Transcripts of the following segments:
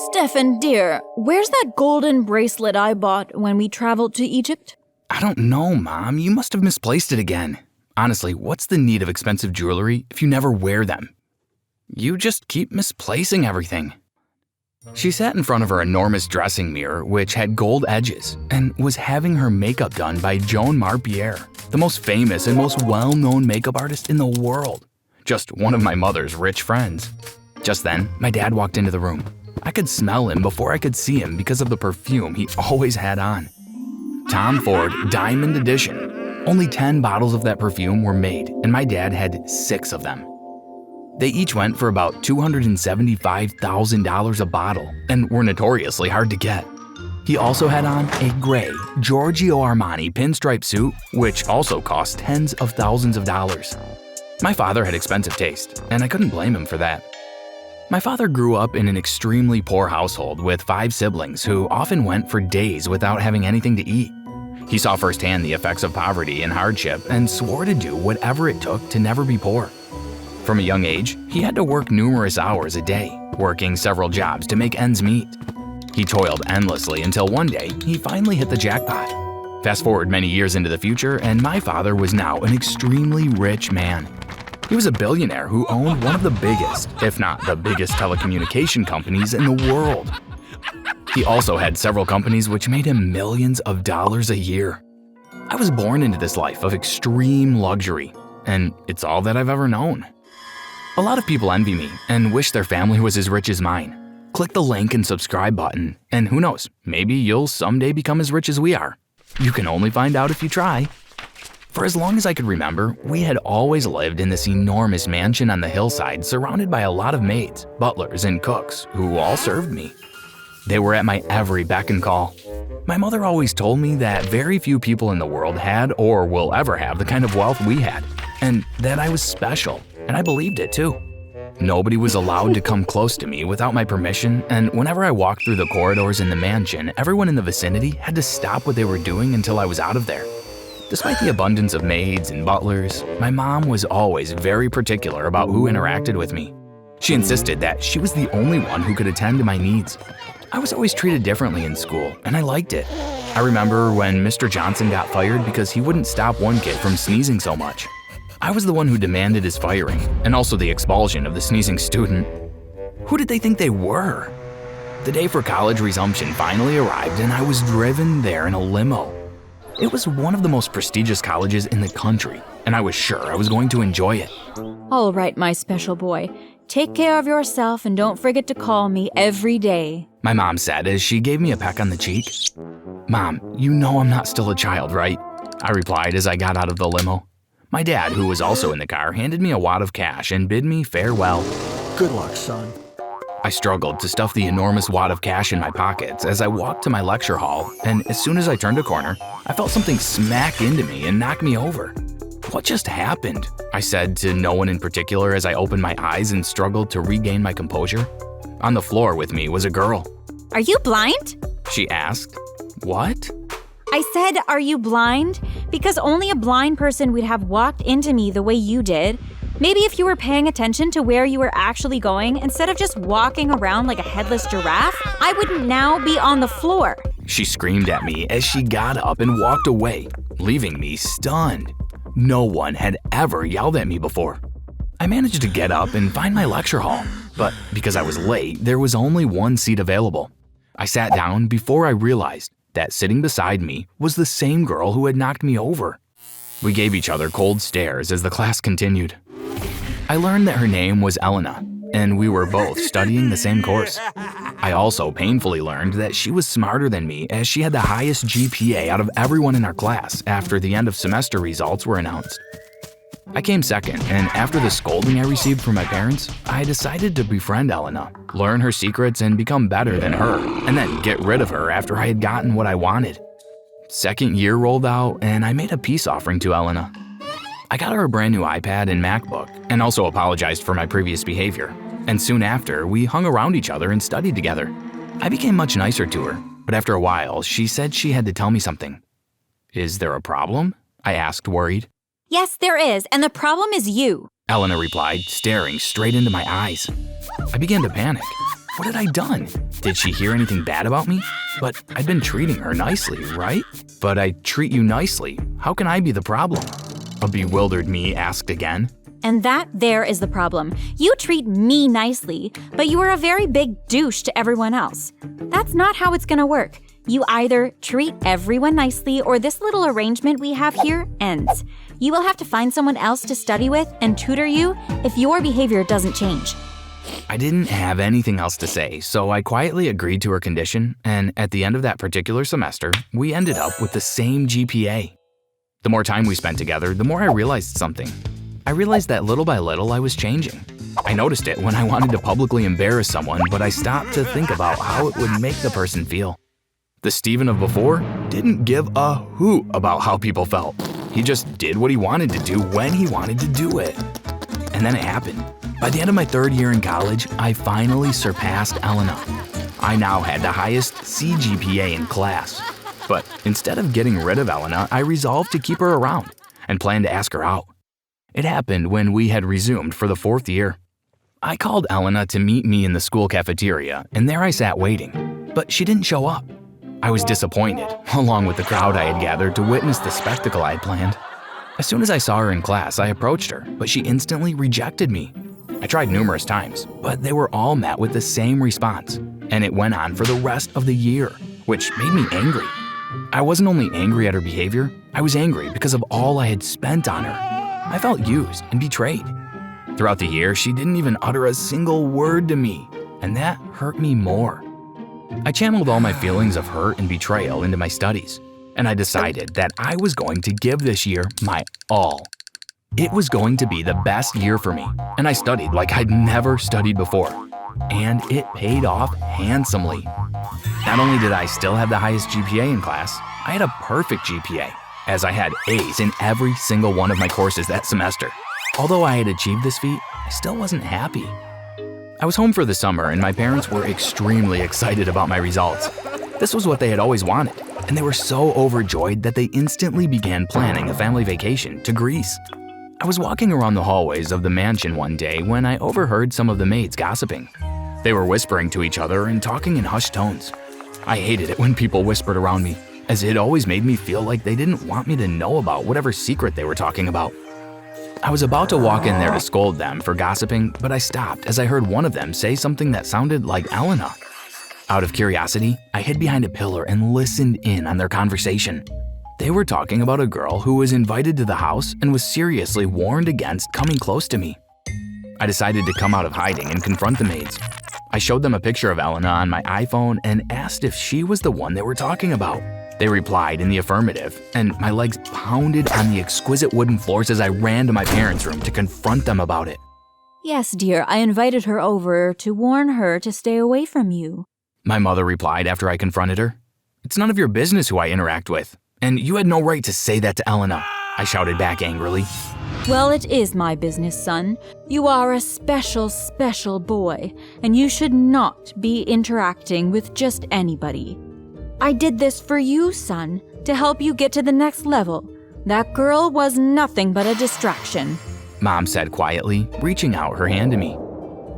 Stefan, dear, where's that golden bracelet I bought when we traveled to Egypt? I don't know, Mom. You must have misplaced it again. Honestly, what's the need of expensive jewelry if you never wear them? You just keep misplacing everything. She sat in front of her enormous dressing mirror, which had gold edges, and was having her makeup done by Joan Marpierre, the most famous and most well-known makeup artist in the world. Just one of my mother's rich friends. Just then, my dad walked into the room. I could smell him before I could see him because of the perfume he always had on. Tom Ford Diamond Edition. Only 10 bottles of that perfume were made, and my dad had 6 of them. They each went for about $275,000 a bottle and were notoriously hard to get. He also had on a gray Giorgio Armani pinstripe suit, which also cost tens of thousands of dollars. My father had expensive taste, and I couldn't blame him for that. My father grew up in an extremely poor household with 5 siblings who often went for days without having anything to eat. He saw firsthand the effects of poverty and hardship and swore to do whatever it took to never be poor. From a young age, he had to work numerous hours a day, working several jobs to make ends meet. He toiled endlessly until one day he finally hit the jackpot. Fast forward many years into the future, and my father was now an extremely rich man. He was a billionaire who owned one of the biggest, if not the biggest telecommunication companies in the world. He also had several companies which made him millions of dollars a year. I was born into this life of extreme luxury, and it's all that I've ever known. A lot of people envy me and wish their family was as rich as mine. Click the link and subscribe button, and who knows, maybe you'll someday become as rich as we are. You can only find out if you try. For as long as I could remember, we had always lived in this enormous mansion on the hillside surrounded by a lot of maids, butlers, and cooks who all served me. They were at my every beck and call. My mother always told me that very few people in the world had or will ever have the kind of wealth we had, and that I was special, and I believed it too. Nobody was allowed to come close to me without my permission, and whenever I walked through the corridors in the mansion, everyone in the vicinity had to stop what they were doing until I was out of there. Despite the abundance of maids and butlers, my mom was always very particular about who interacted with me. She insisted that she was the only one who could attend to my needs. I was always treated differently in school, and I liked it. I remember when Mr. Johnson got fired because he wouldn't stop one kid from sneezing so much. I was the one who demanded his firing, and also the expulsion of the sneezing student. Who did they think they were? The day for college resumption finally arrived, and I was driven there in a limo. It was one of the most prestigious colleges in the country, and I was sure I was going to enjoy it. All right, my special boy. Take care of yourself and don't forget to call me every day, my mom said as she gave me a peck on the cheek. Mom, you know I'm not still a child, right? I replied as I got out of the limo. My dad, who was also in the car, handed me a wad of cash and bid me farewell. Good luck, son. I struggled to stuff the enormous wad of cash in my pockets as I walked to my lecture hall, and as soon as I turned a corner, I felt something smack into me and knock me over. What just happened? I said to no one in particular as I opened my eyes and struggled to regain my composure. On the floor with me was a girl. Are you blind? She asked. What? I said, are you blind? Because only a blind person would have walked into me the way you did. Maybe if you were paying attention to where you were actually going, instead of just walking around like a headless giraffe, I wouldn't now be on the floor. She screamed at me as she got up and walked away, leaving me stunned. No one had ever yelled at me before. I managed to get up and find my lecture hall, but because I was late, there was only one seat available. I sat down before I realized that sitting beside me was the same girl who had knocked me over. We gave each other cold stares as the class continued. I learned that her name was Elena, and we were both studying the same course. I also painfully learned that she was smarter than me as she had the highest GPA out of everyone in our class after the end of semester results were announced. I came second, and after the scolding I received from my parents, I decided to befriend Elena, learn her secrets, and become better than her, and then get rid of her after I had gotten what I wanted. Second year rolled out, and I made a peace offering to Elena. I got her a brand new iPad and MacBook, and also apologized for my previous behavior. And soon after, we hung around each other and studied together. I became much nicer to her, but after a while, she said she had to tell me something. Is there a problem? I asked, worried. Yes, there is, and the problem is you. Elena replied, staring straight into my eyes. I began to panic. What had I done? Did she hear anything bad about me? But I'd been treating her nicely, right? But I treat you nicely. How can I be the problem? A bewildered me asked again. And that there is the problem. You treat me nicely, but you are a very big douche to everyone else. That's not how it's gonna work. You either treat everyone nicely or this little arrangement we have here ends. You will have to find someone else to study with and tutor you if your behavior doesn't change. I didn't have anything else to say, so I quietly agreed to her condition, and at the end of that particular semester, we ended up with the same GPA. The more time we spent together, the more I realized something. I realized that little by little I was changing. I noticed it when I wanted to publicly embarrass someone, but I stopped to think about how it would make the person feel. The Steven of before didn't give a hoot about how people felt. He just did what he wanted to do when he wanted to do it. And then it happened. By the end of my third year in college, I finally surpassed Elena. I now had the highest CGPA in class. But instead of getting rid of Elena, I resolved to keep her around and planned to ask her out. It happened when we had resumed for the fourth year. I called Elena to meet me in the school cafeteria, and there I sat waiting, but she didn't show up. I was disappointed, along with the crowd I had gathered to witness the spectacle I had planned. As soon as I saw her in class, I approached her, but she instantly rejected me. I tried numerous times, but they were all met with the same response, and it went on for the rest of the year, which made me angry. I wasn't only angry at her behavior, I was angry because of all I had spent on her. I felt used and betrayed. Throughout the year, she didn't even utter a single word to me, and that hurt me more. I channeled all my feelings of hurt and betrayal into my studies, and I decided that I was going to give this year my all. It was going to be the best year for me, and I studied like I'd never studied before. And it paid off handsomely. Not only did I still have the highest GPA in class, I had a perfect GPA, as I had A's in every single one of my courses that semester. Although I had achieved this feat, I still wasn't happy. I was home for the summer, and my parents were extremely excited about my results. This was what they had always wanted, and they were so overjoyed that they instantly began planning a family vacation to Greece. I was walking around the hallways of the mansion one day when I overheard some of the maids gossiping. They were whispering to each other and talking in hushed tones. I hated it when people whispered around me, as it always made me feel like they didn't want me to know about whatever secret they were talking about. I was about to walk in there to scold them for gossiping, but I stopped as I heard one of them say something that sounded like Elena. Out of curiosity, I hid behind a pillar and listened in on their conversation. They were talking about a girl who was invited to the house and was seriously warned against coming close to me. I decided to come out of hiding and confront the maids. I showed them a picture of Elena on my iPhone and asked if she was the one they were talking about. They replied in the affirmative, and my legs pounded on the exquisite wooden floors as I ran to my parents' room to confront them about it. Yes, dear, I invited her over to warn her to stay away from you. My mother replied after I confronted her. It's none of your business who I interact with, and you had no right to say that to Elena, I shouted back angrily. Well, it is my business, son. You are a special, special boy, and you should not be interacting with just anybody. I did this for you, son, to help you get to the next level. That girl was nothing but a distraction. Mom said quietly, reaching out her hand to me.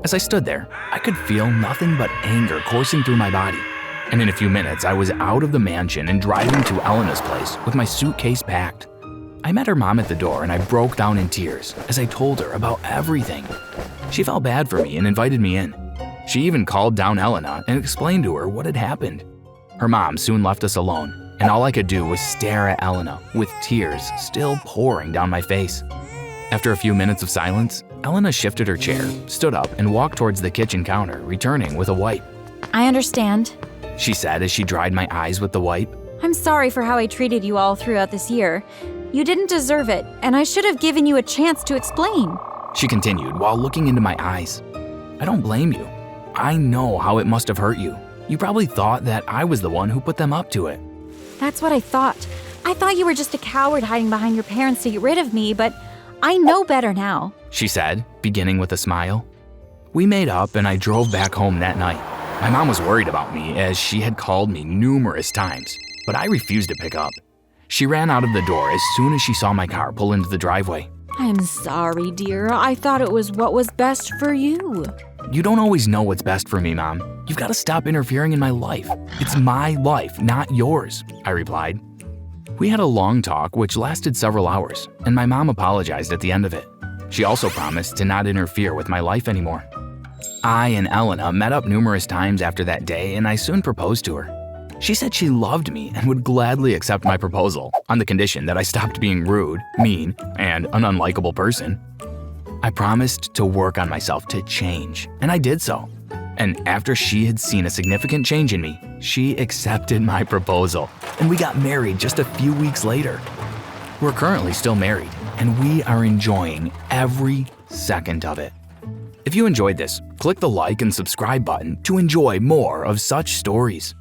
As I stood there, I could feel nothing but anger coursing through my body. And in a few minutes, I was out of the mansion and driving to Elena's place with my suitcase packed. I met her mom at the door and I broke down in tears as I told her about everything. She felt bad for me and invited me in. She even called down Elena and explained to her what had happened. Her mom soon left us alone, and all I could do was stare at Elena with tears still pouring down my face. After a few minutes of silence, Elena shifted her chair, stood up, and walked towards the kitchen counter, returning with a wipe. I understand, she said as she dried my eyes with the wipe. I'm sorry for how I treated you all throughout this year. You didn't deserve it, and I should have given you a chance to explain, she continued while looking into my eyes. I don't blame you. I know how it must have hurt you. You probably thought that I was the one who put them up to it. That's what I thought. I thought you were just a coward hiding behind your parents to get rid of me, but I know better now, she said, beginning with a smile. We made up and I drove back home that night. My mom was worried about me as she had called me numerous times, but I refused to pick up. She ran out of the door as soon as she saw my car pull into the driveway. I'm sorry, dear. I thought it was what was best for you. You don't always know what's best for me, Mom. "You've got to stop interfering in my life. It's my life, not yours," I replied. We had a long talk which lasted several hours, and my mom apologized at the end of it. She also promised to not interfere with my life anymore. I and Elena met up numerous times after that day, and I soon proposed to her. She said she loved me and would gladly accept my proposal on the condition that I stopped being rude, mean, and an unlikable person. I promised to work on myself to change, and I did so. And after she had seen a significant change in me, she accepted my proposal, and we got married just a few weeks later. We're currently still married, and we are enjoying every second of it. If you enjoyed this, click the like and subscribe button to enjoy more of such stories.